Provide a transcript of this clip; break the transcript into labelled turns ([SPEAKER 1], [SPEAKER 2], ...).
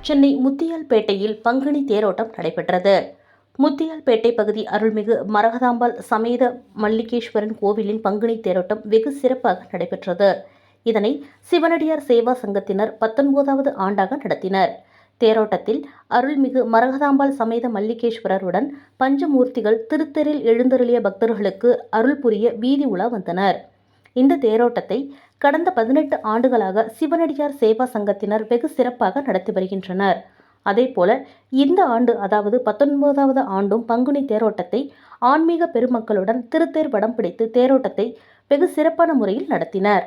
[SPEAKER 1] சென்னை முத்தியால்பேட்டையில் பங்குனி தேரோட்டம் நடைபெற்றது. முத்தியால்பேட்டை பகுதி அருள்மிகு மரகதாம்பாள் சமேத மல்லிகேஸ்வரன் கோவிலின் பங்குனி தேரோட்டம் வெகு சிறப்பாக நடைபெற்றது. இதனை சிவனடியார் சேவா சங்கத்தினர் 19வது ஆண்டாக நடத்தினர். தேரோட்டத்தில் அருள்மிகு மரகதாம்பாள் சமேத மல்லிகேஸ்வரருடன் பஞ்சமூர்த்திகள் திருத்தேரில் எழுந்தருளிய பக்தர்களுக்கு அருள் புரிய வீதி உலா வந்தனர். இந்த தேரோட்டத்தை கடந்த 18 ஆண்டுகளாக சிவனடியார் சேவா சங்கத்தினர் வெகு சிறப்பாக நடத்தி வருகின்றனர். அதேபோல இந்த ஆண்டு அதாவது 19வது ஆண்டும் பங்குனி தேரோட்டத்தை ஆன்மீக பெருமக்களுடன் திருத்தேர் வடம் பிடித்து தேரோட்டத்தை வெகு சிறப்பான முறையில் நடத்தினர்.